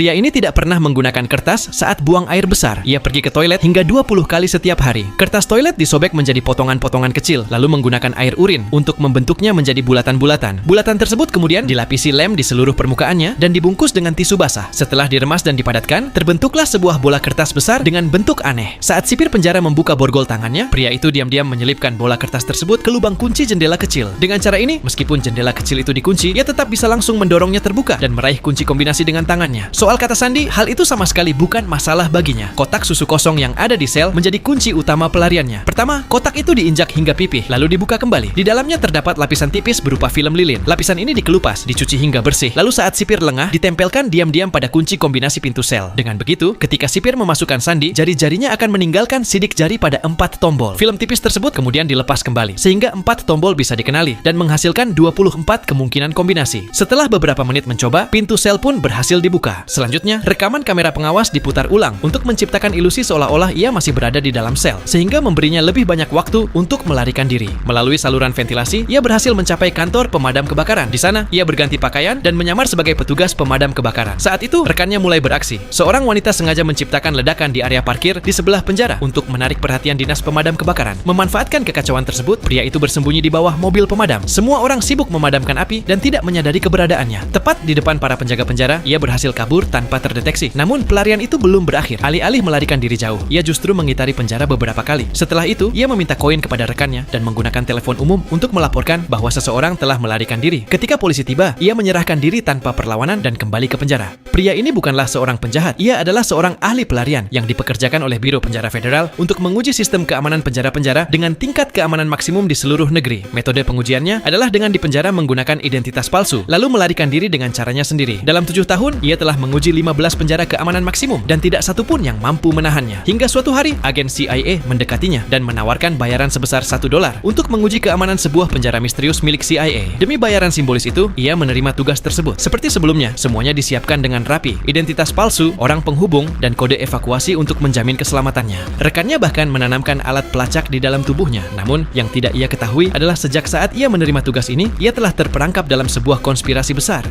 Pria ini tidak pernah menggunakan kertas saat buang air besar. Ia pergi ke toilet hingga 20 kali setiap hari. Kertas toilet disobek menjadi potongan-potongan kecil, lalu menggunakan air urin untuk membentuknya menjadi bulatan-bulatan. Bulatan tersebut kemudian dilapisi lem di seluruh permukaannya dan dibungkus dengan tisu basah. Setelah diremas dan dipadatkan, terbentuklah sebuah bola kertas besar dengan bentuk aneh. Saat sipir penjara membuka borgol tangannya, pria itu diam-diam menyelipkan bola kertas tersebut ke lubang kunci jendela kecil. Dengan cara ini, meskipun jendela kecil itu dikunci, ia tetap bisa langsung mendorongnya terbuka dan meraih kunci kombinasi dengan tangannya. Soal kata sandi, hal itu sama sekali bukan masalah baginya. Kotak susu kosong yang ada di sel menjadi kunci utama pelariannya. Pertama, kotak itu diinjak hingga pipih, lalu dibuka kembali. Di dalamnya terdapat lapisan tipis berupa film lilin. Lapisan ini dikelupas, dicuci hingga bersih. Lalu saat sipir lengah, ditempelkan diam-diam pada kunci kombinasi pintu sel. Dengan begitu, ketika sipir memasukkan sandi, jari-jarinya akan meninggalkan sidik jari pada 4 tombol. Film tipis tersebut kemudian dilepas kembali, sehingga 4 tombol bisa dikenali dan menghasilkan 24 kemungkinan kombinasi. Setelah beberapa menit mencoba, pintu sel pun berhasil dibuka. Selanjutnya, rekaman kamera pengawas diputar ulang untuk menciptakan ilusi seolah-olah ia masih berada di dalam sel, sehingga memberinya lebih banyak waktu untuk melarikan diri. Melalui saluran ventilasi, ia berhasil mencapai kantor pemadam kebakaran. Di sana, ia berganti pakaian dan menyamar sebagai petugas pemadam kebakaran. Saat itu, rekannya mulai beraksi. Seorang wanita sengaja menciptakan ledakan di area parkir di sebelah penjara untuk menarik perhatian dinas pemadam kebakaran. Memanfaatkan kekacauan tersebut, pria itu bersembunyi di bawah mobil pemadam. Semua orang sibuk memadamkan api dan tidak menyadari keberadaannya. Tepat di depan para penjaga penjara, ia berhasil kabur tanpa terdeteksi. Namun, pelarian itu belum berakhir. Alih-alih melarikan diri jauh, ia justru mengitari penjara beberapa kali. Setelah itu, ia meminta koin kepada rekannya dan menggunakan telepon umum untuk melaporkan bahwa seseorang telah melarikan diri. Ketika polisi tiba, ia menyerahkan diri tanpa perlawanan dan kembali ke penjara. Pria ini bukanlah seorang penjahat. Ia adalah seorang ahli pelarian yang dipekerjakan oleh Biro Penjara Federal untuk menguji sistem keamanan penjara-penjara dengan tingkat keamanan maksimum di seluruh negeri. Metode pengujiannya adalah dengan dipenjara menggunakan identitas palsu, lalu melarikan diri dengan caranya sendiri. Dalam 7 tahun, ia telah menguji 15 penjara keamanan maksimum dan tidak satupun yang mampu menahannya. Hingga suatu hari, agen CIA mendekatinya dan menawarkan bayaran sebesar $1 untuk menguji keamanan sebuah penjara misterius milik CIA. Demi bayaran simbolis itu, ia menerima tugas tersebut. Seperti sebelumnya, semuanya disiapkan dengan rapi. Identitas palsu, orang penghubung, dan kode evakuasi untuk menjamin keselamatannya. Rekannya bahkan menanamkan alat pelacak di dalam tubuhnya. Namun, yang tidak ia ketahui adalah sejak saat ia menerima tugas ini, ia telah terperangkap dalam sebuah konspirasi besar.